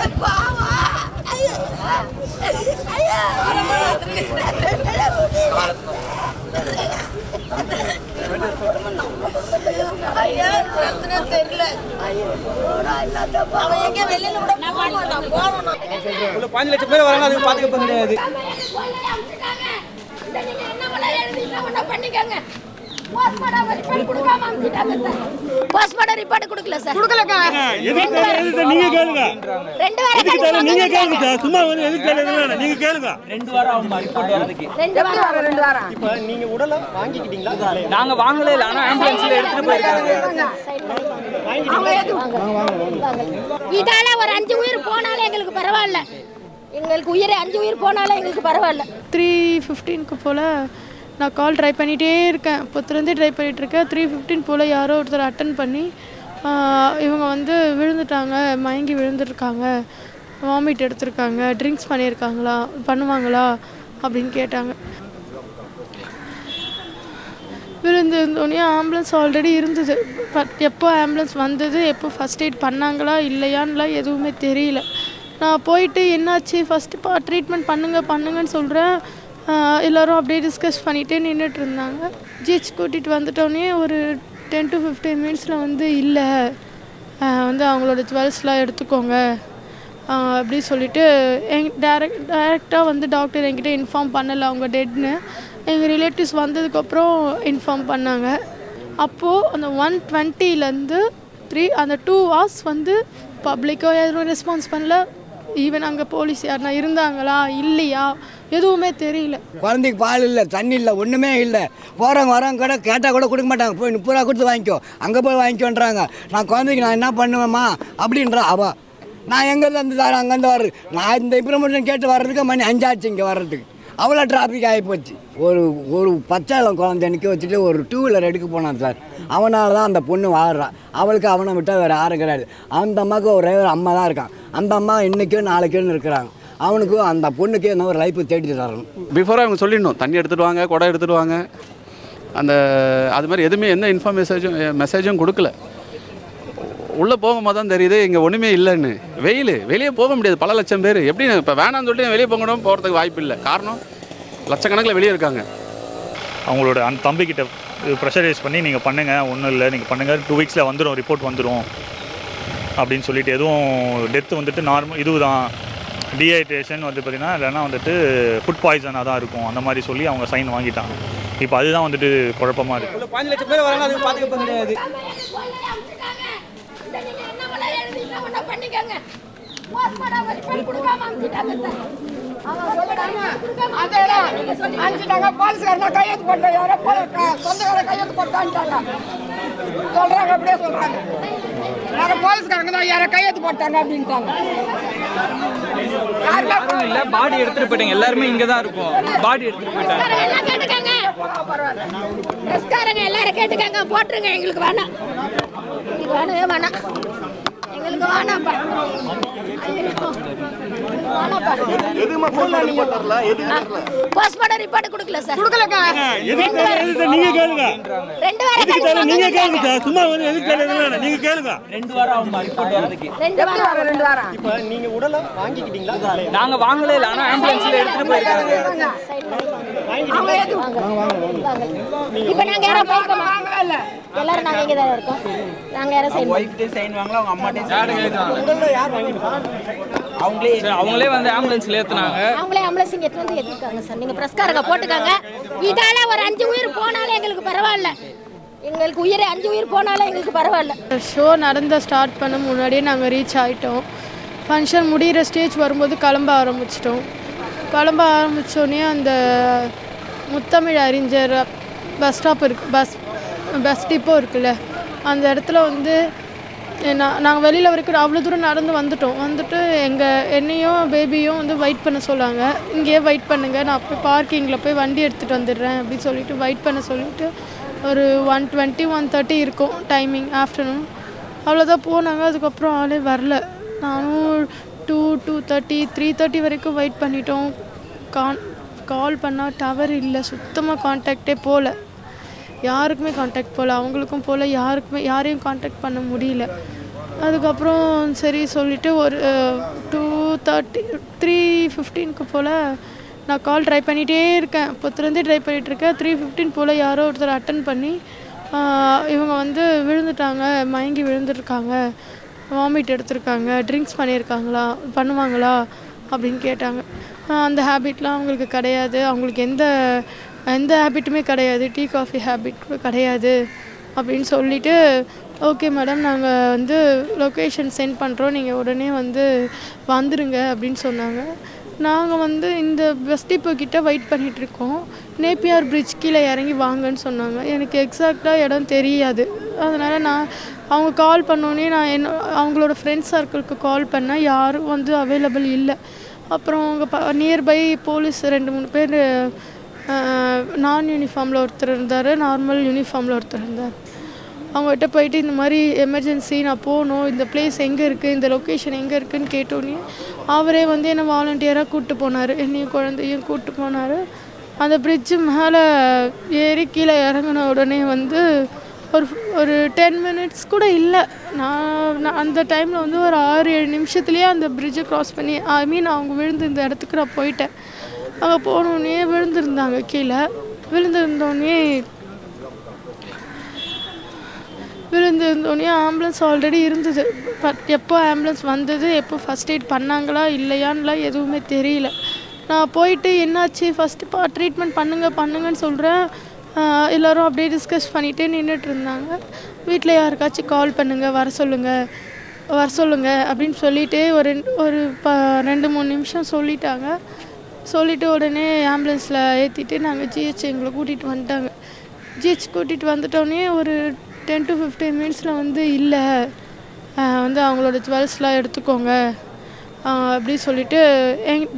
$5 லட்சம் பேர் வராங்க, அதுக்கு பாத்துக்க முடியாது. போஸ்ட்மார்ட்டம் ரிப்போர்ட் கொடுக்கல சார். கொடுக்கலங்க. நீங்க கேளுங்க. 2 வாரம் நீங்க கேளுங்க சார். சும்மா வந்து எதுக்கு கேளுங்க? நீங்க கேளுங்க. 2 வாரம் ஆகுமா ரிப்போர்ட் வரதுக்கு? 2 வாரம். இப்போ நீங்க உடல வாங்கிக்கிட்டீங்களா? நாங்க வாங்கல இல்ல, ஆனா ஆம்புலன்ஸ்ல எடுத்துட்டு போயிருக்காங்க. இதால ஒரு 5 உயிர் போனாலே எங்களுக்கு பரவாயில்ல. எங்களுக்கு உயிர் 5 உயிர் போனாலே எங்களுக்கு பரவாயில்ல. 3:15க்கு போல் நான் கால் ட்ரை பண்ணிகிட்டே இருக்கேன். இப்போத்துலேருந்து ட்ரை பண்ணிகிட்ருக்கேன். 3:15 போல் யாரோ ஒருத்தர் அட்டன் பண்ணி இவங்க வந்து விழுந்துட்டாங்க, மயங்கி விழுந்துருக்காங்க, வாமிட் எடுத்திருக்காங்க, ட்ரிங்க்ஸ் பண்ணுவாங்களா அப்படின்னு கேட்டாங்க. விழுந்திருந்தோடனே ஆம்புலன்ஸ் ஆல்ரெடி இருந்தது. பட் எப்போ ஆம்புலன்ஸ் வந்தது, எப்போ ஃபஸ்ட் எய்ட் பண்ணாங்களா இல்லையான்லாம் எதுவுமே தெரியல. நான் போயிட்டு என்னாச்சு ஃபஸ்ட்டு ட்ரீட்மெண்ட் பண்ணுங்கன்னு சொல்கிறேன். எல்லோரும் அப்படியே டிஸ்கஸ் பண்ணிகிட்டே நின்றுட்டு இருந்தாங்க. ஜிஹெச் கூட்டிகிட்டு வந்துட்டோடனே ஒரு 10 to 15 மினிட்ஸில் வந்து இல்லை வந்து அவங்களோட ஜுவல்ஸ்லாம் எடுத்துக்கோங்க அப்படி சொல்லிவிட்டு டைரெக்டாக வந்து டாக்டர் என்கிட்ட இன்ஃபார்ம் பண்ணலை அவங்க டெட்னு. எங்கள் ரிலேட்டிவ்ஸ் வந்ததுக்கப்புறம் இன்ஃபார்ம் பண்ணாங்க. அப்போது அந்த 1:20லேருந்து அந்த 2 hours வந்து பப்ளிக்கோ எதுவும் ரெஸ்பான்ஸ் பண்ணல. ஈவன் அங்கே போலீஸ் யாருனா இருந்தாங்களா இல்லையா எதுவுமே தெரியல. குழந்தைக்கு பால் இல்லை, தண்ணி இல்லை, ஒன்றுமே இல்லை. போகிறவங்க வரவங்க கூட கேட்டால் கூட கொடுக்க மாட்டாங்க. போய் 30 ரூபா கொடுத்து வாங்கிக்கோ, அங்கே போய் வாங்கிக்கோன்றாங்க. நான் குழந்தைக்கு நான் என்ன பண்ணுவேம்மா அப்படின்றா அவள். நான் எங்கேருந்து வந்து தரேன், அங்கேருந்து வர்றது. நான் இந்த இன்ஃபர்மேஷன் கேட்டு வர்றதுக்கு மணி 5 ஆச்சு இங்கே வர்றதுக்கு. அவ்வளோ டிராஃபிக் ஆகிப்போச்சு. ஒரு பச்சாளம் குழந்தை நிற்க வச்சுட்டு ஒரு 2 வீலர் எடுக்க போனான் சார். அவனால் தான் அந்த பொண்ணு வாழ்கிறான். அவளுக்கு அவனை விட்டால் வேறு யாரும் கிடையாது. அந்த அம்மாவுக்கு ஒரே ஒரு அம்மா தான் இருக்கான். அந்த அம்மா இன்றைக்கும் நாளைக்குன்னு இருக்கிறாங்க. அவனுக்கும் அந்த பொண்ணுக்கு என்ன ஒரு லைஃப் தேடி தரணும். பிஃபோராக அவங்க சொல்லிடணும், தண்ணி எடுத்துகிட்டு வாங்க, குடம் எடுத்துகிட்டு வாங்க. அது மாதிரி எதுவுமே எந்த மெசேஜும் கொடுக்கல. உள்ளே போகும்போது தான் தெரியுது இங்கே ஒன்றுமே இல்லைன்னு. வெளியே போக முடியாது. பல லட்சம் பேர் எப்படி இப்போ வேணான்னு சொல்லிட்டு வெளியே போகிறதுக்கு வாய்ப்பு இல்லை. காரணம் லட்சக்கணக்கில் வெளியே இருக்காங்க. அவங்களோட அந்த தம்பிக்கிட்ட ப்ரெஷரைஸ் பண்ணி நீங்கள் பண்ணுங்கள், ஒன்றும் இல்லை நீங்கள் பண்ணுங்கள், 2 வீக்ஸில் வந்துடும், ரிப்போர்ட் வந்துடும் அப்படின்னு சொல்லிட்டு. எதுவும் டெத்து வந்துட்டு நார்மல் இதுதான், டீஹைட்ரேஷன் வந்து பார்த்திங்கன்னா இல்லைன்னா வந்துட்டு ஃபுட் பாய்சனாக தான் இருக்கும் அந்த மாதிரி சொல்லி அவங்க சைன் வாங்கிட்டாங்க. இப்போ அதுதான் வந்துட்டு குழப்பமாக இருக்குது. 5 லட்சம் பேர் வராங்க, அதுக்கு பாத்துக்க முடியாது. பாடி எடுத்துட்டு போயிட்டாங்க. எல்லாருமே இங்க தான் இருக்கும். பாடி எடுத்துட்டு போயிட்டாங்க. எல்லாரும் கேட்டுக்காங்க, போட்டுருங்க. எங்களுக்கு வேணாம், வேணவே வேணாம், எங்களுக்கு வேணாம்ப்பா. போஸ்ட்மார்ட்டம் ரிப்போர்ட் கொடுக்கல சார். கொடுக்கலங்க. நீங்க கேளுங்க. 2 வாரம் நீங்க கேளுங்க சார். சும்மா வந்து எதுக்கு கேளுங்க? நீங்க கேளுங்க. 2 வாரம் ஆகுமா ரிப்போர்ட் வரதுக்கு? 2 வாரம். இப்போ நீங்க உடல வாங்கிக்கிட்டீங்களா? நாங்க வாங்கல இல்ல, ஆனா ஆம்புலன்ஸ்ல எடுத்துட்டு போயிருக்காங்க. இப்போ நாங்க யாரும் வாங்கல இல்ல. எல்லாரும் நாங்க இங்க தான் இருக்கோம். நாங்க யாரும் சைன் வைஃப்டே சைன் வாங்கல, அவங்க அம்மாட்டே சைன் வாங்கல. யார் வாங்கிட்டாங்க? அவங்களே வந்து ஆம்புலன்ஸ்ல ஏத்துனாங்க. அவங்களே ஆம்புலன்ஸ் இங்க எடுத்து வந்து ஏத்திருக்காங்க சார். நீங்க பிரஸ்காரங்க போட்டுக்காங்க. இதால ஒரு 5 உயிர் போனாலே எங்களுக்கு பரவாயில்ல. எங்களுக்கு உயிர் 5 உயிர் போனாலே எங்களுக்கு பரவாயில்ல. ஷோ ஸ்டார்ட் பண்ண முன்னாடியே நாங்கள் ரீச் ஆகிட்டோம். ஃபங்க்ஷன் முடிகிற ஸ்டேஜ் வரும்போது கிளம்ப ஆரம்பிச்சிட்டோம். கிளம்ப ஆரம்பித்தோடனே அந்த முத்தமிழ் அறிஞர் பஸ் ஸ்டாப் பஸ் டிப்போ இருக்குல்ல, அந்த இடத்துல வந்து நாங்கள் வெளியில் வரைக்கும் அவ்வளோ தூரம் நடந்து வந்துட்டு என்னையும் பேபியும் வந்து வெயிட் பண்ண சொன்னாங்க. இங்கேயே வெயிட் பண்ணுங்கள், நான் போய் பார்க்கிங்கில் போய் வண்டி எடுத்துகிட்டு வந்துடுறேன் அப்படின்னு சொல்லிட்டு வெயிட் பண்ண சொல்லிவிட்டு ஒரு 1:20 1:30 இருக்கும் டைமிங் ஆஃப்டர்நூன். அவ்வளோதான் போனாங்க. அதுக்கப்புறம் ஆளே வரல. நானும் 2:30 3:30 வரைக்கும் வெயிட் பண்ணிட்டோம். கால் பண்ணால் டவர் இல்லை, சுத்தமாக கான்டாக்டே போகல. யாருக்குமே கான்டாக்ட் போகல, அவங்களுக்கும் போகல, யாரையும் கான்டாக்ட் பண்ண முடியல. அதுக்கப்புறம் சரி சொல்லிவிட்டு ஒரு 3:15 போல் நான் கால் ட்ரை பண்ணிகிட்டே இருக்கேன். இப்போத்துலேருந்தே ட்ரை பண்ணிகிட்ருக்கேன். 3:15 போல் யாரோ ஒருத்தர் அட்டன் பண்ணி இவங்க வந்து விழுந்துட்டாங்க, மயங்கி விழுந்துருக்காங்க, வாமிட் எடுத்திருக்காங்க, ட்ரிங்க்ஸ் பண்ணுவாங்களா அப்படின்னு கேட்டாங்க. அந்த ஹேபிட்லாம் அவங்களுக்கு கிடையாது, அவங்களுக்கு எந்த ஹேபிட்டுமே கிடையாது, டீ காஃபி ஹேபிட் கூட கிடையாது அப்படின்னு சொல்லிவிட்டு ஓகே மேடம் நாங்கள் வந்து லொக்கேஷன் சென்ட் பண்ணுறோம், நீங்கள் உடனே வந்துடுங்க அப்படின்னு சொன்னாங்க. நாங்கள் வந்து இந்த பஸ் டிப்போ கிட்டே வெயிட் பண்ணிகிட்ருக்கோம். நேப்பியார் பிரிட்ஜ் கீழே இறங்கி வாங்கன்னு சொன்னாங்க. எனக்கு எக்ஸாக்டாக இடம் தெரியாது, அதனால் அவங்க கால் பண்ணோன்னே நான் அவங்களோட ஃப்ரெண்ட்ஸ் சர்க்கிளுக்கு கால் பண்ணேன், யாரும் அவைலபிள் இல்லை. அப்புறம் அவங்க நியர்பை போலீஸ் 2-3 பேர் நான் யூனிஃபார்மில் ஒருத்தர் இருந்தார், நார்மல் யூனிஃபார்மில் ஒருத்தர் இருந்தார். அவங்ககிட்ட போயிட்டு இந்த மாதிரி எமர்ஜென்சி நான் போகணும், இந்த பிளேஸ் எங்கே இருக்குது, இந்த லொக்கேஷன் எங்கே இருக்குதுன்னு கேட்டோன்னே அவரே என்னை வாலண்டியராக கூப்பிட்டு போனார், என்னையும் குழந்தையும் கூப்பிட்டு போனார். அந்த பிரிட்ஜு மேலே ஏறி கீழே இறங்கின உடனே ஒரு 10 மினிட்ஸ் கூட இல்லை. நான் அந்த டைமில் ஒரு 6-7 நிமிஷத்துலேயே அந்த பிரிட்ஜை க்ராஸ் பண்ணி அவங்க விழுந்து இந்த இடத்துக்கு நான் போயிட்டேன். அங்கே போனோடனே விழுந்திருந்தாங்க. கீழே விழுந்திருந்தோடனே ஆம்புலன்ஸ் ஆல்ரெடி இருந்தது. பட் எப்போ ஆம்புலன்ஸ் வந்தது, எப்போ ஃபஸ்ட் எய்ட் பண்ணாங்களா இல்லையான்லாம் எதுவுமே தெரியல. நான் போயிட்டு என்னாச்சு ஃபஸ்ட்டு ட்ரீட்மெண்ட் பண்ணுங்கன்னு சொல்கிறேன். எல்லோரும் அப்படியே டிஸ்கஸ் பண்ணிகிட்டே நின்றுட்டு இருந்தாங்க. வீட்டில் யாருக்காச்சும் கால் பண்ணுங்கள், வர சொல்லுங்கள் அப்படின்னு சொல்லிவிட்டு ஒரு 2-3 நிமிஷம் சொல்லிட்டாங்க. சொல்லிவிட்டு உடனே ஆம்புலன்ஸில் ஏற்றிட்டு நாங்கள் ஜிஹெச் எங்களை கூட்டிகிட்டு வந்துட்டாங்க. ஜிஹெச் கூட்டிகிட்டு வந்துட்டோடனே ஒரு 10 to 15 மினிட்ஸில் இல்லை அவங்களோட ஜுவல்ஸ்லாம் எடுத்துக்கோங்க அப்படி சொல்லிவிட்டு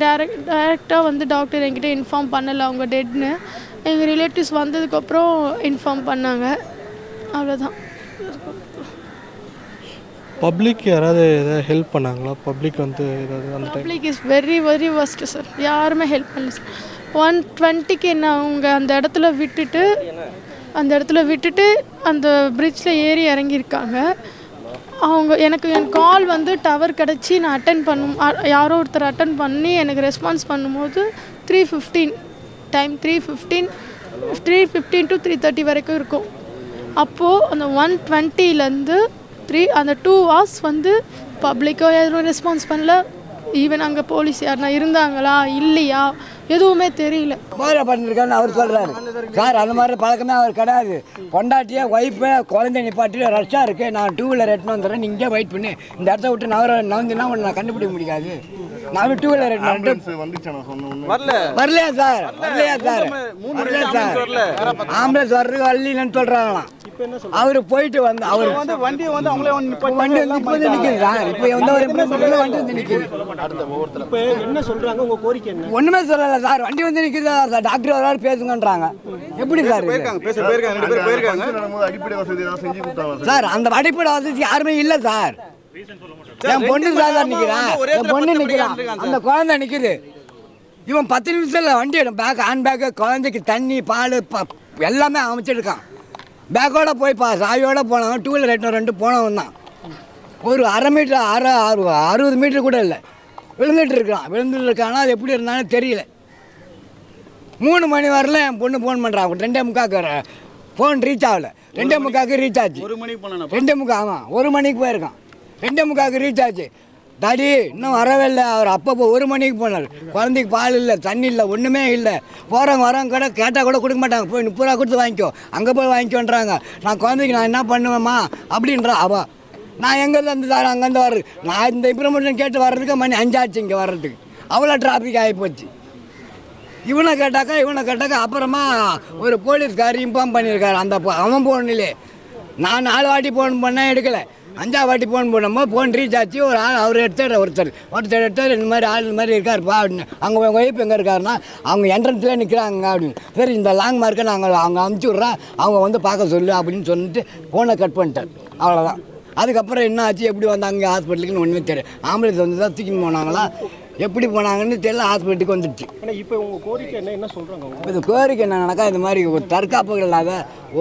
டேரெக்டாக டாக்டர் என்கிட்ட இன்ஃபார்ம் பண்ணலை அவங்க டெட்னு. எங்கள் ரிலேட்டிவ்ஸ் வந்ததுக்கப்புறம் இன்ஃபார்ம் பண்ணாங்க, அவ்வளோதான். பப்ளிக் யாராவது எதாவது ஹெல்ப் பண்ணாங்களா? பப்ளிக் ஏதாவது public is very very worst sir, யாருமே ஹெல்ப் பண்ணல சார். 1:20க்கு என்ன அவங்க அந்த இடத்துல விட்டுட்டு அந்த பிரிட்ஜில் ஏறி இறங்கியிருக்காங்க. எனக்கு என் கால் டவர் கிடச்சி நான் யாரோ ஒருத்தர் அட்டன் பண்ணி எனக்கு ரெஸ்பான்ஸ் பண்ணும்போது 3:15 டைம் 3:15 to 3:30 வரைக்கும் இருக்கும். அப்போது அந்த 1:20லேருந்து அந்த 2 hours பப்ளிக்கோ எதுவும் ரெஸ்பான்ஸ் பண்ணல. ஈவன் அங்கே போலீஸ் யாருனா இருந்தாங்களா இல்லையா எதுவுமே தெரியல. போதை பண்ணிருக்காருன்னு அவர் சொல்கிறாரு. சார் அந்த மாதிரி பழக்கமே அவர் கிடையாது. பொண்டாட்டியே ஒய்ஃபு குழந்தை நிப்பாட்டி ரஷ்ஷாக இருக்குது, நான் 2 வீலர் எட்டுன்னு வந்துடுறேன், நீங்கள் இங்கே வெயிட் பண்ணி இந்த இடத்த விட்டு நவந்துன்னா ஒன்று நான் கண்டுபிடிக்க முடியாது. நான் 2 வீலர் வரலையா சார் ஆம்புலன்ஸ் வர்றதுக்கு வரலன்னு சொல்கிறாங்களாம். அவர் போயிட்டு அவர் வண்டி நிற்குது சார். இப்போ வண்டி நிற்குது. என்ன சொல்றாங்க, உங்க கோரிக்கை என்ன? ஒண்ணுமே சொல்லல சார், வண்டி நிக்குதா சார், டாக்டர் ஒரு ஆள் பேசுங்கன்றாங்க. எப்படி சார் சார் அந்த அடிப்படை வசதி யாருமே இல்லை சார். என் பொண்ணு சார் நிற்கிறான், என் பொண்ணு நிற்கிறான், அந்த குழந்தை நிற்குது. இவன் 10 நிமிஷத்தில் வண்டி ஹேண்ட் பேக்கு, குழந்தைக்கு தண்ணி பால் எல்லாமே அமைச்சிருக்கான். பேக்கோட போய் சாயோட போனவன் 2 வீலர் 2 போனவன் தான். ஒரு 1/2 மீட்டர் 60 மீட்டர் கூட இல்லை, விழுந்துட்டு இருக்கானா. அது எப்படி இருந்தாலும் தெரியல. 3 மணி வரல என் பொண்ணு ஃபோன் பண்ணுறான். 2:45 ஃபோன் ரீச் ஆகலை, 2:45 ரீச் ஆச்சு. 2:45 ஆமாம், 1 மணிக்கு போயிருக்கான். 2:45 ரீச் ஆச்சு. டாடி இன்னும் வரவே இல்லை. அவர் அப்போ 1 மணிக்கு போனார். குழந்தைக்கு பால் இல்லை, தண்ணி இல்லை, ஒன்றுமே இல்லை. வரவங்க கூட கேட்டால் கூட கொடுக்க மாட்டாங்க. போய் 30 ரூபா கொடுத்து வாங்கிக்கோ, அங்கே போய் வாங்கிக்கோன்றாங்க. நான் குழந்தைக்கு நான் என்ன பண்ணுவேம்மா அப்படின்றா அவள். நான் எங்கேருந்து சார் அங்கேருந்து வர்றது, நான் இந்த இம்ப்ரூவ்மெண்ட் கேட்டு வர்றதுக்கு மணி 5 ஆச்சு இங்கே வர்றதுக்கு. அவ்வளோ டிராஃபிக் ஆகிப்போச்சு. இவனை கேட்டாக்கா அப்புறமா ஒரு போலீஸ்கார் இன்ஃபார்ம் பண்ணியிருக்காரு. அவன் ஃபோன்லேயே நான் 4 வாட்டி ஃபோன் பண்ணேன், எடுக்கலை. 5ஆவது வாட்டி ஃபோன் பண்ணும்போது ஃபோன் ரீச் ஆச்சு. ஒரு ஆள் அவர் ஒருத்தர் இந்த மாதிரி ஆள் இந்த மாதிரி இருக்காருப்பா அப்படின்னு. அங்கே உங்கள் ஒய்ஃப் எங்கே இருக்காருன்னா அவங்க என்ட்ரன்ஸில் நிற்கிறாங்க அப்படின்னு. சரி இந்த லாங் மார்க்கை நாங்கள் அவங்க அமுச்சு விட்றோம், அவங்க பார்க்க சொல்லு அப்படின்னு சொல்லிட்டு ஃபோனை கட் பண்ணிட்டார். அவ்வளோதான். அதுக்கப்புறம் என்ன ஆச்சு, எப்படி வந்தாங்க ஹாஸ்பிட்டலுக்குன்னு ஒன்றுமே தெரியும். ஆம்புலன்ஸ் தான் தூக்கின்னு போனாங்களா எப்படி போனாங்கன்னு தெரியல, ஹாஸ்பிட்டலுக்கு வந்துடுச்சு. ஆனால் இப்போ உங்கள் கோரிக்கை என்ன சொல்கிறாங்க அவங்க? இது கோரிக்கை என்னன்னாக்கா, இந்த மாதிரி ஒரு தற்காப்பு இல்லாத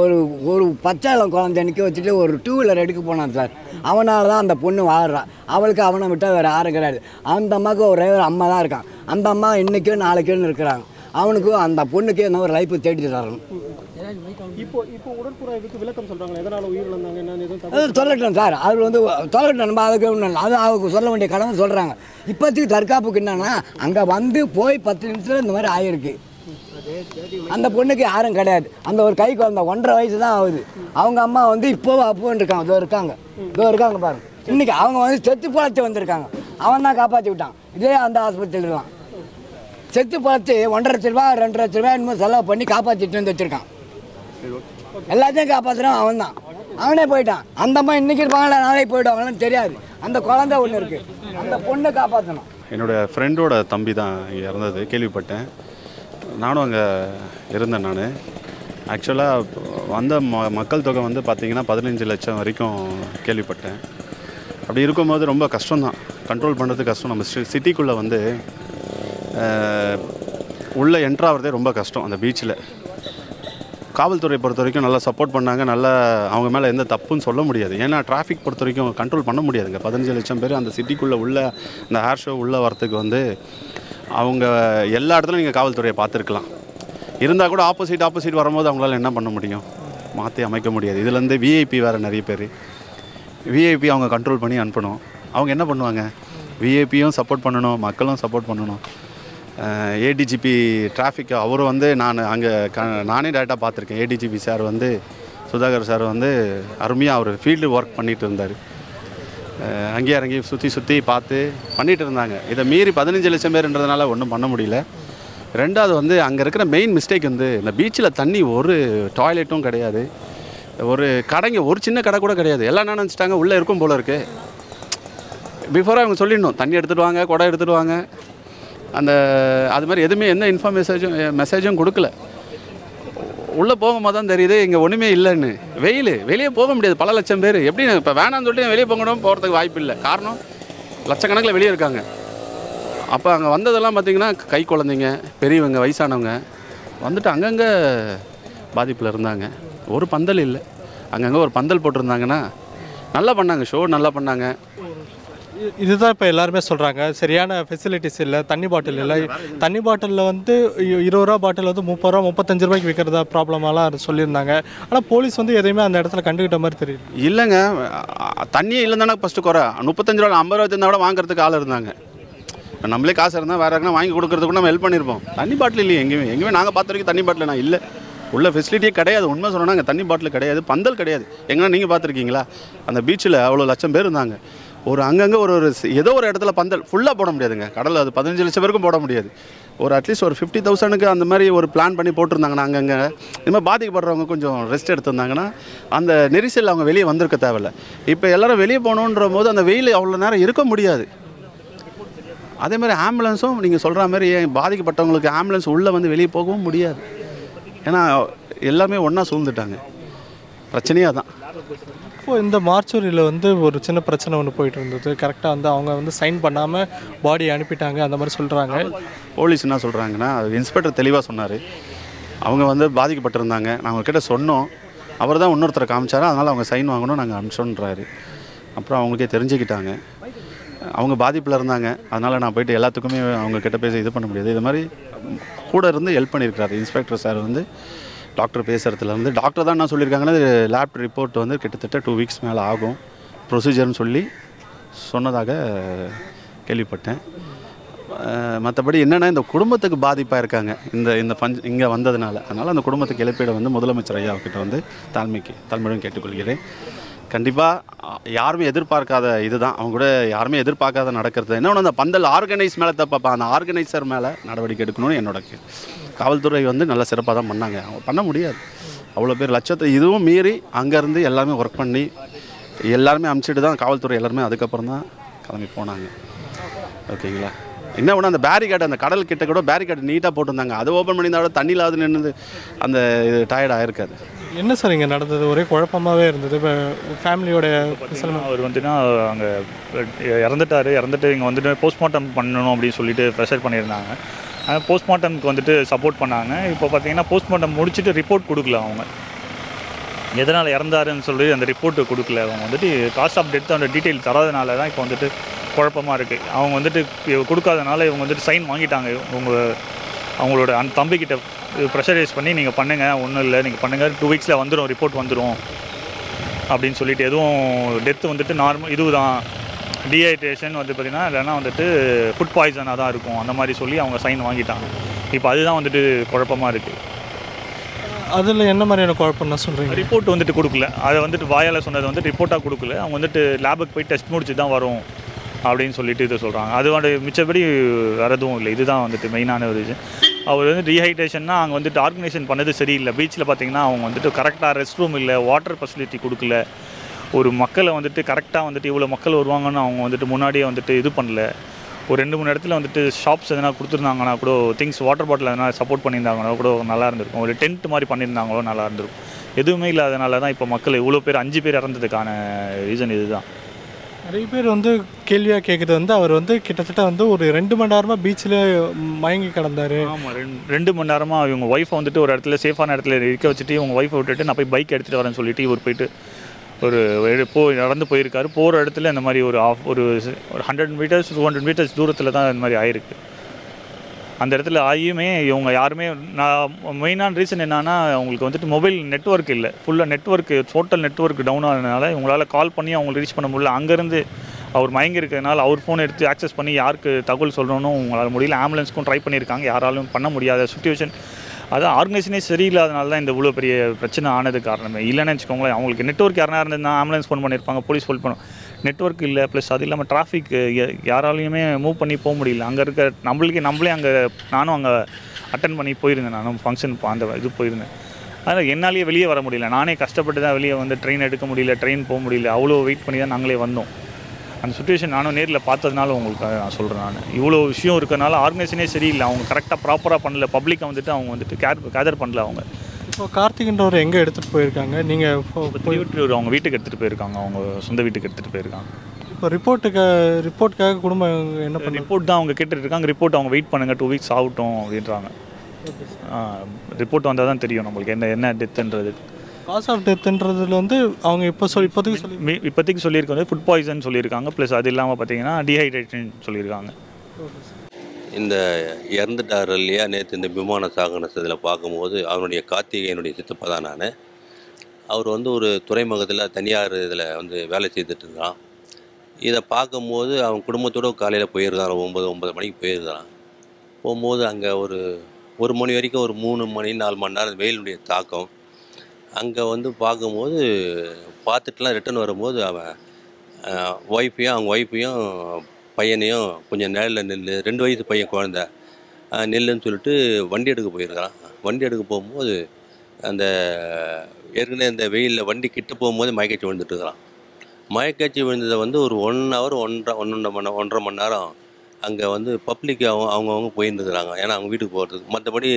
ஒரு பச்சை குழந்தை நிற்க வச்சுட்டு ஒரு 2 வீலர் எடுக்க போனான் சார். அவனால தான் அந்த பொண்ணு வாழ்கிறான். அவளுக்கு அவனை விட்டால் வேறு யாரும் கிடையாது. அந்த அம்மாவுக்கு ஒரே ஒரு அம்மா தான் இருக்கான். அந்த அம்மா இன்றைக்கோ நாளைக்கோன்னு இருக்கிறாங்க. அவனுக்கும் அந்த பொண்ணுக்கே என்ன ஒரு லைஃப்பு தேடி தரணும். இப்போ உடற்புறாய்வுக்கு விளக்கம் சொல்கிறாங்களா, எதனால் உயிரிழந்தாங்க என்னன்னு எதுவும் அது சொல்லட்டும் சார், அது வந்து சொல்லட்டும், நம்ம அதுக்கு ஒன்றும் இல்லை, அது அவங்க சொல்ல வேண்டிய கடமை சொல்கிறாங்க. இப்போதைக்கு தற்காப்புக்கு என்னன்னா, அங்கே வந்து போய் 10 நிமிஷத்தில் இந்த மாதிரி ஆகிருக்கு. அந்த பொண்ணுக்கு யாரும் கிடையாது. அந்த ஒரு கை குழந்தை 1.5 வயசு தான் ஆகுது. அவங்க அம்மா வந்து இப்போவும் அப்போன்னு இருக்காங்க. இதோ இருக்காங்க பாருங்க. இன்றைக்கி அவங்க வந்து செத்து பழத்து வந்திருக்காங்க. அவன் தான் காப்பாற்றி விட்டான். இதே அந்த ஆஸ்பத்திரியில் தான் செத்து பழத்து 1.5 லட்ச ரூபா 2 லட்ச ரூபா என்னமோ செலவு பண்ணி காப்பாற்றிட்டு வந்து வச்சுருக்கான். எல்லாத்தையும் காப்பாற்றுறான் அவன் தான். அவனே போயிட்டான். அந்த அம்மா இன்றைக்கி இருப்பாங்களா நாளைக்கு போயிடுவாங்களான்னு தெரியாது. அந்த குழந்தை ஒன்று இருக்குது, அந்த பொண்ணை காப்பாற்றணும். என்னோடய ஃப்ரெண்டோட தம்பி தான் இங்கே இறந்தது கேள்விப்பட்டேன். நானும் அங்கே இருந்தேன். நான் ஆக்சுவலாக வந்த மக்கள் தொகை வந்து பார்த்திங்கன்னா 15 லட்சம் வரைக்கும் கேள்விப்பட்டேன். அப்படி இருக்கும்போது ரொம்ப கஷ்டம்தான், கண்ட்ரோல் பண்ணுறது கஷ்டம். நம்ம சிட்டிக்குள்ளே வந்து உள்ளே என்ட்ராகிறதே ரொம்ப கஷ்டம். அந்த பீச்சில் காவல்துறை பொறுத்த வரைக்கும் நல்லா சப்போர்ட் பண்ணாங்க. நல்லா அவங்க மேலே எந்த தப்புன்னு சொல்ல முடியாது. ஏன்னா டிராஃபிக் பொறுத்த வரைக்கும் கண்ட்ரோல் பண்ண முடியாதுங்க. 15 லட்சம் பேர் அந்த சிட்டிக்குள்ளே உள்ள இந்த ஹேர் ஷோ உள்ளே வரத்துக்கு வந்து அவங்க எல்லா இடத்துலையும் நீங்கள் காவல்துறையை பார்த்துருக்கலாம். இருந்தால் கூட ஆப்போசிட் வரும்போது அவங்களால என்ன பண்ண முடியும்? மாற்றி அமைக்க முடியாது. இதுலேருந்து விஐபி வேறு நிறைய பேர். விஐபி அவங்க கண்ட்ரோல் பண்ணி அனுப்பணும். அவங்க என்ன பண்ணுவாங்க? விஐபியும் சப்போர்ட் பண்ணணும், மக்களும் சப்போர்ட் பண்ணணும். ஏடிஜிபி டிராஃபிக் அவர் வந்து நானே டேரெக்டாக பார்த்துருக்கேன். ஏடிஜிபி சார் வந்து சுதாகர் சார் வந்து அருமையாக அவர் ஃபீல்டு ஒர்க் பண்ணிகிட்டு இருந்தார். அங்கேயே இறங்கி சுற்றி பார்த்து பண்ணிகிட்டு இருந்தாங்க. இதை மீறி 15 லட்சம் பேருன்றதுனால ஒன்றும் பண்ண முடியல. ரெண்டாவது வந்து அங்கே இருக்கிற மெயின் மிஸ்டேக் வந்து இந்த பீச்சில் தண்ணி ஒரு டாய்லெட்டும் கிடையாது, ஒரு கடைங்க ஒரு சின்ன கடை கூட கிடையாது. எல்லாம் என்ன நினச்சிட்டாங்க, உள்ளே இருக்கும் போல இருக்குது. பிஃபோராக அவங்க சொல்லிடணும், தண்ணி எடுத்துகிட்டு வாங்க, குடம் எடுத்துகிட்டு வாங்க. அது மாதிரி எதுவுமே எந்த மெசேஜும் கொடுக்கல. உள்ளே போகும்போது தான் தெரியுது இங்கே ஒன்றுமே இல்லைன்னு. வெளியே போக முடியாது. பல லட்சம் பேர் எப்படி இப்போ வேணான்னு சொல்லிட்டு வெளியே போகிறதுக்கு வாய்ப்பு இல்லை. காரணம் லட்சக்கணக்கில் வெளியே இருக்காங்க. அப்போ அங்கே வந்ததெல்லாம் பார்த்திங்கன்னா கை குழந்தைங்க, பெரியவங்க, வயசானவங்க வந்துட்டு அங்கங்கே பாதிப்பில் இருந்தாங்க. ஒரு பந்தல் இல்லை. அங்கங்கே ஒரு பந்தல் போட்டிருந்தாங்கன்னா நல்லா பண்ணாங்க, ஷோ நல்லா பண்ணாங்க. இதுதான் இப்போ எல்லாருமே சொல்கிறாங்க, சரியான ஃபெசிலிட்டிஸ் இல்லை, தண்ணி பாட்டில் இல்லை. தண்ணி பாட்டிலில் வந்து 20 ரூபா பாட்டில் வந்து 30 ரூபா 35 ரூபாய்க்கு விற்கிறதா ப்ராப்ளமெல்லாம் சொல்லியிருந்தாங்க. ஆனால் போலீஸ் வந்து எதையுமே அந்த இடத்துல கண்டுக்கிட்ட மாதிரி தெரியுது. இல்லைங்க, தண்ணியே இல்லைன்னு ஃபஸ்ட்டு குறை. 35 ரூபா 50 ரூபா இருந்தால் கூட வாங்குறதுக்கு ஆள் இருந்தாங்க. நம்மளே காசு இருந்தால் வேறு யாருன்னா வாங்கி கொடுக்குறதுக்கு நம்ம ஹெல்ப் பண்ணியிருப்போம். தண்ணி பாட்டில் இல்லையே எங்கேயுமே நாங்கள் பார்த்த வரைக்கும் தண்ணி பாட்டில் நான் இல்லை. உள்ள ஃபெசிலிட்டியே கிடையாது. உண்மை சொன்னால் அங்கே தண்ணி பாட்டில் கிடையாது, பந்தல் கிடையாது. எங்கன்னா நீங்கள் பார்த்துருக்கீங்களா? அந்த பீச்சில் அவ்வளோ லட்சம் பேர் இருந்தாங்க. அங்கங்கே ஏதோ ஒரு இடத்துல பந்தல் ஃபுல்லாக போட முடியாதுங்க. கடலில் அது 15 லட்சம் பேருக்கும் போட முடியாது. அட்லீஸ்ட் ஒரு 50,000க்கு அந்த மாதிரி ஒரு பிளான் பண்ணி போட்டிருந்தாங்கன்னா அங்கங்கே இது மாதிரி பாதிக்கப்படுறவங்க கொஞ்சம் ரெஸ்ட் எடுத்திருந்தாங்கன்னா அந்த நெரிசல் அவங்க வெளியே வந்திருக்க தேவையில்லை. இப்போ எல்லோரும் வெளியே போகணுன்ற போது அந்த வெயில் அவ்வளோ நேரம் இருக்க முடியாது. அதே மாதிரி ஆம்புலன்ஸும் நீங்கள் சொல்கிற மாதிரி பாதிக்கப்பட்டவங்களுக்கு ஆம்புலன்ஸ் உள்ளே வந்து வெளியே போகவும் முடியாது. ஏன்னா எல்லாமே ஒன்றா சூழ்ந்துட்டாங்க. பிரச்சனையாக தான். இப்போது இந்த மார்ச்சூரியில் வந்து ஒரு சின்ன பிரச்சனை ஒன்று போயிட்டு இருந்தது. கரெக்டாக வந்து அவங்க வந்து சைன் பண்ணாமல் பாடி அனுப்பிட்டாங்க அந்த மாதிரி சொல்கிறாங்க. போலீஸ் என்ன சொல்கிறாங்கன்னா, இன்ஸ்பெக்டர் தெளிவாக சொன்னார். அவங்க வந்து பாதிக்கப்பட்டிருந்தாங்க. நாங்கள் அவங்கக்கிட்ட சொன்னோம். அவர் தான் இன்னொருத்தரை காமிச்சார். அதனால் அவங்க சைன் வாங்கணும், நாங்கள் அனுப்பிச்சோன்றாரு. அப்புறம் அவங்களுக்கே தெரிஞ்சுக்கிட்டாங்க அவங்க பாதிப்பில் இருந்தாங்க. அதனால் நான் போய்ட்டு எல்லாத்துக்குமே அவங்கக்கிட்ட பேசி இது பண்ண முடியாது. இது மாதிரி கூட இருந்து ஹெல்ப் பண்ணியிருக்கிறாரு இன்ஸ்பெக்டர் சார். வந்து டாக்டர் பேசுகிறதுலேருந்து டாக்டர் தான் என்ன சொல்லியிருக்காங்கன்னா, லேப் ரிப்போர்ட் வந்து கிட்டத்தட்ட 2 வீக்ஸ் மேலே ஆகும் ப்ரொசீஜர்னு சொல்லி சொன்னதாக கேள்விப்பட்டேன். மற்றபடி என்னென்னா இந்த குடும்பத்துக்கு பாதிப்பாக இருக்காங்க இந்த இங்கே வந்ததுனால. அதனால் அந்த குடும்பத்துக்கு இழப்பீடை வந்து முதலமைச்சர் ஐயாவுக்கிட்ட வந்து தாழ்மையுடன் கேட்டுக்கொள்கிறேன். கண்டிப்பாக யாருமே எதிர்பார்க்காத இதுதான். அவங்க கூட யாருமே எதிர்பார்க்காத நடக்கிறது. இன்னொன்று அந்த பந்தல் ஆர்கனைஸ் மேலே தப்பா, அந்த ஆர்கனைசர் மேலே நடவடிக்கை எடுக்கணும்னு என்னோட காவல்துறை வந்து நல்ல சிறப்பாக தான் பண்ணாங்க. அவங்க பண்ண முடியாது. அவ்வளோ பேர் லட்சத்தை இதுவும் மீறி அங்கேருந்து எல்லாமே ஒர்க் பண்ணி எல்லாருமே அனுப்பிச்சிட்டு தான் காவல்துறை எல்லாருமே அதுக்கப்புறம் தான் கிளம்பி போனாங்க. ஓகேங்களா? என்ன ஒன்று அந்த பேரிகேட், அந்த கடல் கிட்ட கூட பேரிகேட் நீட்டாக போட்டிருந்தாங்க. அதை ஓப்பன் பண்ணியிருந்தா கூட தண்ணியில் அது நின்று அந்த இது டயர்ட் ஆகிருக்காது. என்ன சார் இங்கே நடந்தது? ஒரே குழப்பமாகவே இருந்தது. இப்போ ஃபேமிலியோட அவர் வந்துன்னா அங்கே இறந்துட்டு இங்கே வந்துட்டு போஸ்ட்மார்ட்டம் பண்ணணும் அப்படின்னு சொல்லிட்டு ப்ரெஷர் பண்ணியிருந்தாங்க. ஆனால் போஸ்ட்மார்ட்டம்க்கு வந்துட்டு சப்போர்ட் பண்ணாங்க. இப்போ பார்த்தீங்கன்னா போஸ்ட்மார்ட்டம் முடிச்சுட்டு ரிப்போர்ட் கொடுக்கல அவங்க, எதனால் இறந்தாருன்னு சொல்லி அந்த ரிப்போர்ட்டு கொடுக்கல. அவங்க வந்துட்டு காஸ்ட் ஆஃப் டெத் அந்த டீட்டெயில் தராதனால தான் இப்போ வந்துட்டு குழப்பமாக இருக்குது. அவங்க வந்துட்டு கொடுக்காதனால இவங்க வந்துட்டு சைன் வாங்கிட்டாங்க. அவங்களோட அந்த தம்பிக்கிட்ட ப்ரெஷரைஸ் பண்ணி நீங்கள் பண்ணுங்கள், ஒன்றும் இல்லை நீங்கள் பண்ணுங்கள், 2 வீக்ஸில் வந்துடும், ரிப்போர்ட் வந்துடும் அப்படின்னு சொல்லிட்டு, எதுவும் டெத்து வந்துட்டு நார்மல் இதுதான், டீஹைட்ரேஷன் வந்து பார்த்திங்கன்னா இல்லைன்னா வந்துட்டு ஃபுட் பாய்சனாக தான் இருக்கும் அந்த மாதிரி சொல்லி அவங்க சைன் வாங்கிட்டாங்க. இப்போ அதுதான் வந்துட்டு குழப்பமாக இருக்குது. அதில் என்ன மாதிரியான குழப்பம்னா சொல்கிறீங்க? ரிப்போர்ட் வந்துட்டு கொடுக்கல, அதை வந்துட்டு வாயால் சொன்னது வந்து ரிப்போர்ட்டாக கொடுக்கல. அவங்க வந்துட்டு லேபுக்கு போய் டெஸ்ட் முடிச்சு தான் வரும் அப்படின்னு சொல்லிட்டு இதை சொல்கிறாங்க. அது வந்து மிச்சப்படி வேறு எதுவும் இல்லை. இதுதான் வந்துட்டு மெயினான ஒரு இது. அவர் வந்து டீஹைட்ரேஷன்னா அங்கே வந்துட்டு ஆர்கனைசேஷன் பண்ணது சரியில்லை. பீச்சில் பார்த்திங்கன்னா அவங்க வந்துட்டு கரெக்டாக ரெஸ்ட் ரூம் இல்லை, வாட்டர் ஃபெசிலிட்டி கொடுக்கல, ஒரு மக்களை வந்துட்டு கரெக்டாக வந்துட்டு இவ்வளோ மக்கள் வருவாங்கன்னு அவங்க வந்துட்டு முன்னாடியே வந்துட்டு இது பண்ணல. ஒரு 2-3 இடத்துல வந்துட்டு ஷாப்ஸ் எதனா கொடுத்துருந்தாங்கன்னா கூட, திங்ஸ் வாட்டர் பாட்டில் எதனா சப்போர்ட் பண்ணியிருந்தாங்கன்னா கூட நல்லா இருந்திருக்கும். ஒரு டென்ட் மாதிரி பண்ணியிருந்தாங்களோ நல்லா இருந்திருக்கும். எதுவுமே இல்லாதனால தான் இப்போ மக்கள் இவ்வளோ பேர் 5 பேர் இறந்ததுக்கான ரீசன் இதுதான். நிறைய பேர் வந்து கேள்வியாக கேட்குறது வந்து அவர் வந்து கிட்டத்தட்ட வந்து ஒரு 2 மணி நேரமாக பீச்சில் மயங்கி கிடந்தார். ஆமாம், 2 மணி நேரமாக இவங்க ஒய்ஃபை வந்துட்டு ஒரு இடத்துல சேஃபான இடத்துல இருக்க வச்சுட்டு இவங்க ஒய்ஃபை விட்டுட்டு நான் போய் பைக் எடுத்துகிட்டு வரேன்னு சொல்லிட்டு இவர் போயிட்டு நடந்து போயிருக்காரு. போகிற இடத்துல இந்த மாதிரி ஒரு 100 மீட்டர்ஸ் 200 மீட்டர்ஸ் தூரத்தில் தான் இந்த மாதிரி ஆயிருக்கு. அந்த இடத்துல ஆகியுமே இவங்க யாருமே, நான் மெயினான ரீசன் என்னன்னா, அவங்களுக்கு வந்துட்டு மொபைல் நெட்ஒர்க் இல்லை, ஃபுல்லாக நெட்ஒர்க்கு டோட்டல் நெட்ஒர்க் டவுன் ஆனதுனால இவங்களால் கால் பண்ணி அவங்களை ரீச் பண்ண முடியல. அங்கேருந்து அவர் மயங்கி இருக்கிறதுனால அவர் ஃபோன் எடுத்து ஆக்சஸ் பண்ணி யாருக்கு தகவல் சொல்லணும்னு உங்களால் முடியல. ஆம்புலன்ஸ்க்கும் ட்ரை பண்ணியிருக்காங்க, யாராலும் பண்ண முடியாத சுச்சுவேஷன். அதான் ஆர்கனைசேஷனே சரியில்லாதனால தான் இந்த இவ்வளோ பெரிய பிரச்சனை ஆனது காரணமே. இல்லைன்னு வச்சுக்கோங்களேன், அவங்களுக்கு நெட்ஒர்க் யாரா இருந்ததுன்னா ஆம்புலன்ஸ் ஃபோன் பண்ணியிருப்பாங்க, போலீஸ் ஃபோன் பண்ணும். நெட்ஒர்க் இல்லை, ப்ளஸ் அது இல்லாமல் டிராஃபிக் யாராலையுமே மூவ் பண்ணி போக முடியல. அங்கே இருக்க நம்மளே அங்கே நானும் அங்கே அட்டன் பண்ணி போயிருந்தேன். நானும் ஃபங்க்ஷன் அந்த இது போயிருந்தேன். அதனால் என்னாலேயே வெளியே வர முடியல. நானே கஷ்டப்பட்டு தான் வெளியே வந்து ட்ரெயின் எடுக்க முடியல, ட்ரெயின் போக முடியல. அவ்வளோ வெயிட் பண்ணி தான் நாங்களே வந்தோம். அந்த சுச்சுவேஷன் நானும் நேரில் பார்த்ததுனால உங்களுக்கு நான் சொல்கிறேன். நான் இவ்வளோ விஷயம் இருக்கிறனால ஆர்கனைசேஷனே சரியில்லை. அவங்க கரெக்டாக ப்ராப்பராக பண்ணல. பப்ளிக்கை வந்துட்டு அவங்க வந்துட்டு கேதர் பண்ணல. அவங்க இப்போ கார்த்திக்ன்றவர் எங்கே எடுத்துகிட்டு போயிருக்காங்க? நீங்கள் அவங்க வீட்டுக்கு எடுத்துகிட்டு போயிருக்காங்க, அவங்க சொந்த வீட்டுக்கு எடுத்துகிட்டு போயிருக்காங்க. இப்போ ரிப்போர்ட்டுக்காக குடும்பம் என்ன பண்ண? ரிப்போர்ட் தான் அவங்க கேட்டுட்டு இருக்காங்க. ரிப்போர்ட் அவங்க வெயிட் பண்ணுங்கள், 2 வீக்ஸ் ஆகட்டும் அப்படின்றாங்க. ரிப்போர்ட் வந்தால் தான் தெரியும் நம்மளுக்கு என்ன டெத்துன்றது. காஸ் ஆஃப் டெத்துன்றதுல வந்து அவங்க இப்போதைக்கு சொல்லியிருக்க வந்து ஃபுட் பாய்சன் சொல்லியிருக்காங்க. ப்ளஸ் அது இல்லாமல் பார்த்தீங்கன்னா டீஹைட்ரேஷன் சொல்லியிருக்காங்க. இந்த இறந்துட்டார் இல்லையா, நேற்று இந்த விமான சாகனத்தில் பார்க்கும்போது அவனுடைய கார்த்திகேயனுடைய சித்தப்பா தான் நான். அவர் வந்து ஒரு துறைமுகத்தில் தனியார் இதில் வந்து வேலை செய்துட்டு இருக்கான். இதை பார்க்கும்போது அவன் குடும்பத்தோடு காலையில் போயிருக்கான், 9 மணிக்கு போயிருக்கான். போகும்போது அங்கே ஒரு மணி வரைக்கும் ஒரு 3 மணி 4 மணி நேரம் வெயிலுடைய தாக்கம். அங்கே வந்து பார்க்கும்போது பார்த்துட்டுலாம் ரிட்டன் வரும்போது அவன் அவங்க ஒய்ஃபையும் பையனையும் கொஞ்சம் நேரில் நெல் 2 வயசு பையன் குழந்த நெல்லுன்னு சொல்லிட்டு வண்டி எடுக்க போயிருக்கான். வண்டி எடுக்க போகும்போது அந்த ஏற்கனவே இந்த வெயிலில் வண்டி கிட்ட போகும்போது மயக்கச்சி விழுந்துட்டு இருக்கிறான். மயக்கச்சி விழுந்ததை வந்து ஒரு 1 ஹவர் 1.5 மணி நேரம் அங்கே வந்து பப்ளிக் அவங்கவுங்க போயிருந்துருக்குறாங்க. ஏன்னா அவங்க வீட்டுக்கு போகிறதுக்கு. மற்றபடி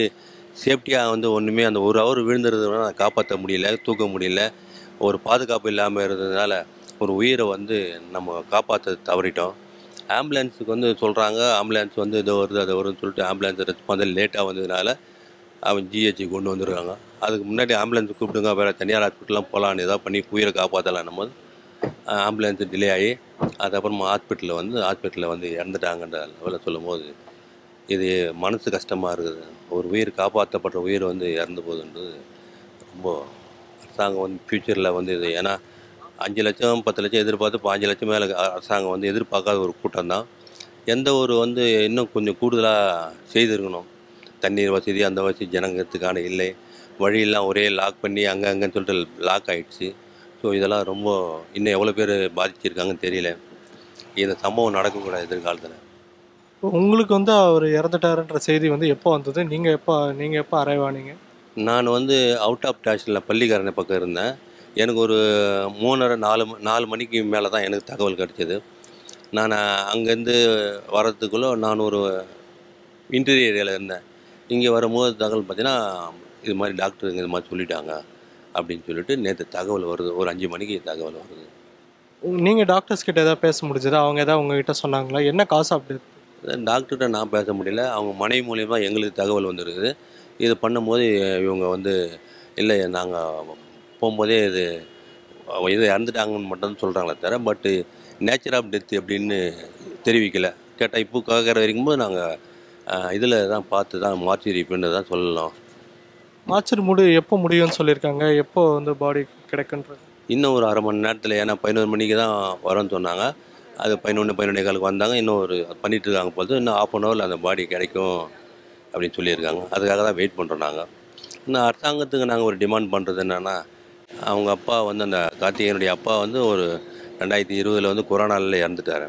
சேஃப்டியாக வந்து ஒன்றுமே அந்த 1 ஹவர் விழுந்துருந்ததுனால காப்பாற்ற முடியல, தூக்க முடியல. ஒரு பாதுகாப்பு இல்லாமல் இருந்ததுனால ஒரு உயிரை வந்து நம்ம காப்பாற்ற தவறிட்டோம். ஆம்புலன்ஸுக்கு வந்து சொல்கிறாங்க, ஆம்புலன்ஸ் வந்து இதை வருது அதை வருதுன்னு சொல்லிட்டு ஆம்புலன்ஸ் ரெஸ்பான்ஸ் லேட்டாக வந்ததுனால அவன் ஜிஹெச்சி கொண்டு வந்துருக்காங்க. அதுக்கு முன்னாடி ஆம்புலன்ஸ் கூப்பிடுங்க, வேறு தனியார் ஹாஸ்பிட்டலாம் போகலான்னு ஏதாவது பண்ணி உயிரை காப்பாற்றலாம் போது ஆம்புலன்ஸ் டிலே ஆகி அதுக்கப்புறமா ஹாஸ்பிட்டலில் வந்து இறந்துட்டாங்கன்ற லெவலில் சொல்லும் போது இது மனசு கஷ்டமாக இருக்குது. ஒரு உயிர் காப்பாற்றப்பட்ட உயிர் வந்து இறந்து போகுதுன்றது ரொம்ப அரசாங்கம் வந்து ஃப்யூச்சரில் வந்து இது. ஏன்னா 5 லட்சம் 10 லட்சம் எதிர்பார்த்து இப்போ 5 லட்சம் மேலே அரசாங்கம் வந்து எதிர்பார்க்காத ஒரு கூட்டம் தான். எந்த ஒரு வந்து இன்னும் கொஞ்சம் கூடுதலாக செய்திருக்கணும். தண்ணீர் வசதி அந்த வசதி ஜனங்கிறதுக்கான இல்லை. வழியெல்லாம் ஒரே லாக் பண்ணி அங்கன்னு சொல்லிட்டு லாக் ஆகிடுச்சு. ஸோ இதெல்லாம் ரொம்ப இன்னும் எவ்வளோ பேர் பாதிச்சிருக்காங்கன்னு தெரியல. இந்த சம்பவம் நடக்கக்கூடாது எதிர்காலத்தில். உங்களுக்கு வந்து அவர் இறந்துட்டாருன்ற செய்தி வந்து எப்போ வந்தது? நீங்கள் எப்போ அரைவ் ஆனீங்க? நான் வந்து அவுட் ஆஃப் ஸ்டேஷனில் பள்ளிக்கரணை பக்கம் இருந்தேன். எனக்கு ஒரு 3:30 4 மணிக்கு மேலே தான் எனக்கு தகவல் கிடச்சிது. நான் அங்கேருந்து வர்றதுக்குள்ளே நான் ஒரு இன்டீரியர் ஏரியாவில் இருந்தேன். இங்கே வரும்போது தகவல் பார்த்தீங்கன்னா இது மாதிரி டாக்டருங்க இது மாதிரி சொல்லிட்டாங்க அப்படின்னு சொல்லிட்டு நேற்று தகவல் வருது, ஒரு 5 மணிக்கு தகவல் வருது. நீங்கள் டாக்டர்ஸ் கிட்ட ஏதாவது பேச முடிஞ்சதா? அவங்க ஏதாவது உங்ககிட்ட சொன்னாங்களா? என்ன காசு அப்படி? டாக்டர்கிட்ட நான் பேச முடியல, அவங்க மனைவி மூலியமாக எங்களுக்கு தகவல் வந்துருக்குது. இது பண்ணும்போது இவங்க வந்து இல்லை நாங்கள் போகும்போதே இது இறந்துட்டாங்கன்னு மட்டும் சொல்கிறாங்களே தவிர, பட்டு நேச்சர் ஆஃப் டெத் அப்படின்னு தெரிவிக்கலை. கேட்டால் இப்போ கேட்குற வரைக்கும் போது நாங்கள் இதில் தான் பார்த்து தான் மார்ச்சரி பின்னு தான் சொல்லலாம். மார்ச்சரி எப்போ முடியும்னு சொல்லியிருக்காங்க? எப்போ வந்து பாடி கிடைக்குன்றது இன்னும் ஒரு 1/2 மணி நேரத்தில், ஏன்னா 11 மணிக்கு தான் வரோன்னு சொன்னாங்க. அது 11-11:15 வந்தாங்க. இன்னும் ஒரு பண்ணிகிட்டு இருக்காங்க போது, இன்னும் 1/2 ஹவரில் அந்த பாடி கிடைக்கும் அப்படின்னு சொல்லியிருக்காங்க. அதுக்காக தான் வெயிட் பண்ணுறோம் நாங்கள். இன்னும் அரசாங்கத்துக்கு நாங்கள் ஒரு டிமாண்ட் பண்ணுறது என்னென்னா, அவங்க அப்பா வந்து அந்த கார்த்திகேயனுடைய அப்பா வந்து ஒரு 2020 வந்து கொரோனாவில் இறந்துட்டார்.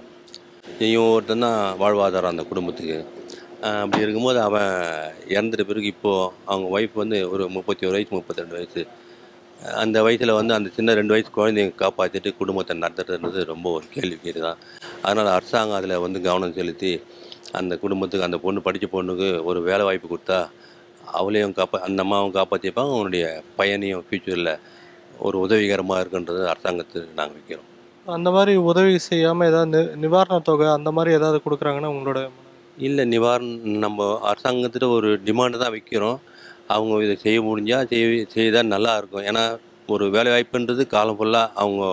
இவன் ஒருத்தன் தான் வாழ்வாதாரம் அந்த குடும்பத்துக்கு. அப்படி இருக்கும்போது அவன் இறந்துட்ட பிறகு இப்போது அவங்க ஒய்ஃப் வந்து ஒரு 31 வயசு 32 வயசு, அந்த வயசில் வந்து அந்த சின்ன 2 வயசு குழந்தைங்க காப்பாற்றிட்டு குடும்பத்தை நடத்துறதுன்றது ரொம்ப ஒரு கேள்விக்குறி தான். அதனால் அரசாங்கம் அதில் வந்து கவனம் செலுத்தி அந்த குடும்பத்துக்கு, அந்த பொண்ணு படித்த பொண்ணுக்கு ஒரு வேலை வாய்ப்பு கொடுத்தா அவளையும் அந்த அம்மாவும் காப்பாற்றிப்பாங்க, அவனுடைய பையனையும் ஃப்யூச்சரில் ஒரு உதவிகரமாக இருக்குன்றது அரசாங்கத்துக்கு நாங்கள் வைக்கிறோம். அந்த மாதிரி உதவி செய்யாமல் ஏதாவது நிவாரண தொகை அந்த மாதிரி ஏதாவது கொடுக்குறாங்கன்னா உங்களோட? இல்லை, நிவாரணம் நம்ம அரசாங்கத்திட்ட ஒரு டிமாண்டு தான் வைக்கிறோம். அவங்க இதை செய்ய முடிஞ்சால் செய்தால் நல்லாயிருக்கும். ஏன்னா ஒரு வேலைவாய்ப்புன்றது காலம் ஃபுல்லாக அவங்க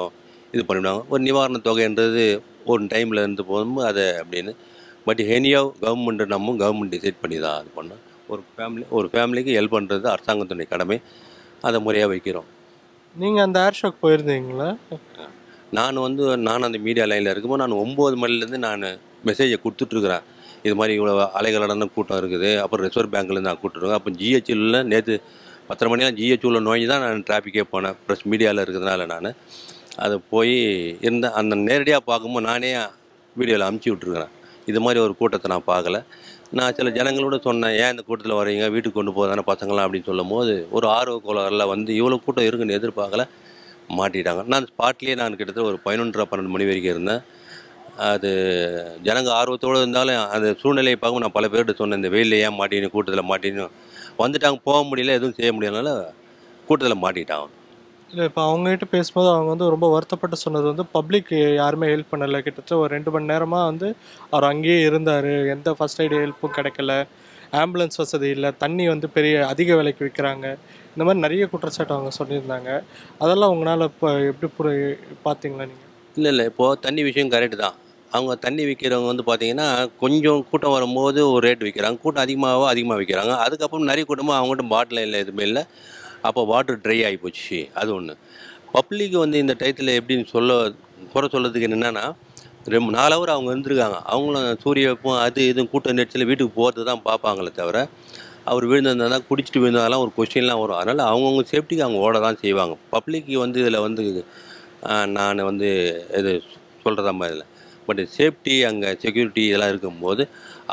இது பண்ணிவிடுவாங்க. ஒரு நிவாரண தொகைன்றது ஒரு டைமில் இருந்து போகும்போது அதை அப்படின்னு. பட் எனியோ கவர்மெண்ட் டிசைட் பண்ணி தான் அது பண்ணோம். ஒரு ஃபேமிலிக்கு ஹெல்ப் பண்ணுறது அரசாங்கத்துடைய கடமை. அதை முறையாக வைக்கிறோம். நீங்கள் அந்த ஏர் ஷோக்கு போயிருந்தீங்களா? நான் அந்த மீடியா லைனில் இருக்கும்போது நான் 9 மணிலேருந்து நான் மெசேஜை கொடுத்துட்ருக்குறேன். இது மாதிரி இவ்வளோ அலைகளான கூட்டம் இருக்குது. அப்புறம் ரிசர்வ் பேங்க்லேருந்து நான் கூப்பிட்டுருவேன். அப்போ ஜிஹெச்சில் நேற்று 10:30 மணிலாம் ஜிஹெச்ல நோய் தான் நான் டிராஃபிக்கே போனேன். ப்ரெஸ் மீடியாவில் இருக்கிறதுனால நான் அதை போய் இருந்தேன். அந்த நேரடியாக பார்க்கும்போது நானே வீடியோவில் அமுச்சு விட்ருக்குறேன். இது மாதிரி ஒரு கூட்டத்தை நான் பார்க்கல. நான் சில ஜனங்களோட சொன்னேன், ஏன் இந்த கூட்டத்தில் வரீங்க, வீட்டுக்கு கொண்டு போதானே பசங்களாம் அப்படின்னு சொல்லும் போது ஒரு ஆர்வ கோளாறுல வந்து இவ்வளோ கூட்டம் இருக்குன்னு எதிர்பார்க்கல, மாட்டிட்டாங்க. நான் ஸ்பாட்லேயே கிட்டத்தட்ட ஒரு 11-12 மணி வரைக்கும் இருந்தேன். அது ஜனங்க ஆர்வத்தோடு இருந்தாலும் அந்த சூழ்நிலையை பார்க்கும் நான் பல பேர்கிட்ட சொன்னேன், இந்த வெயிலில் ஏன் மாட்டின்னு, கூட்டத்தில் மாட்டின்னு வந்துட்டாங்க, போக முடியல, எதுவும் செய்ய முடியாதனால கூட்டத்தில் மாட்டிட்டாங்க. இல்லை, இப்போ அவங்ககிட்ட பேசும்போது அவங்க வந்து ரொம்ப வருத்தப்பட்டு சொன்னது வந்து பப்ளிக் யாருமே ஹெல்ப் பண்ணலை. கிட்டத்தட்ட ஒரு 2 மணி நேரமாக வந்து அவர் அங்கேயே இருந்தார். எந்த ஃபஸ்ட் எய்டு ஹெல்ப்பும் கிடைக்கல, ஆம்புலன்ஸ் வசதி இல்லை, தண்ணி வந்து அதிக விலைக்கு விற்கிறாங்க, இந்த மாதிரி நிறைய குற்றச்சாட்டு அவங்க சொல்லியிருந்தாங்க. அதெல்லாம் உங்களால் இப்போ எப்படி பார்த்தீங்களா நீங்கள்? இல்லை, இப்போது தண்ணி விஷயம் கரெக்டு தான். அவங்க தண்ணி விற்கிறவங்க வந்து பார்த்திங்கன்னா கொஞ்சம் கூட்டம் வரும்போது ஒரு ரேட் விற்கிறாங்க, கூட்டம் அதிகமாக விற்கிறாங்க. அதுக்கப்புறம் நிறைய கூட்டமாக அவங்ககிட்ட பாட்டில் இல்லை, எதுவுமே இல்லை. அப்போ வாட்டர் ட்ரை ஆகி போச்சு. அது ஒன்று. பப்ளிக் வந்து இந்த டயத்தில் எப்படின்னு குறை சொல்கிறதுக்கு என்னென்னா, 4 ஹவர் அவங்க இருந்திருக்காங்க. அவங்களும் சூரிய வெப்பம் அது இதுவும் கூட்டம் நெரிச்சல் வீட்டுக்கு போகிறது தான் பார்ப்பாங்களே தவிர, அவர் விழுந்திருந்தா குடிச்சிட்டு விழுந்தாலும் ஒரு கொஸ்டின்லாம் வரும். அதனால் அவங்கவுங்க சேஃப்டிக்கு அவங்க ஓட தான் செய்வாங்க. பப்ளிக்கு வந்து இதில் வந்து நான் வந்து இது சொல்கிறதா மாதிரி இல்லை. பட் சேஃப்டி அங்கே செக்யூரிட்டி இதெல்லாம் இருக்கும்போது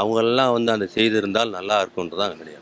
அவங்களெல்லாம் வந்து அந்த செய்திருந்தால் நல்லா இருக்குன்றது தான் என்னுடைய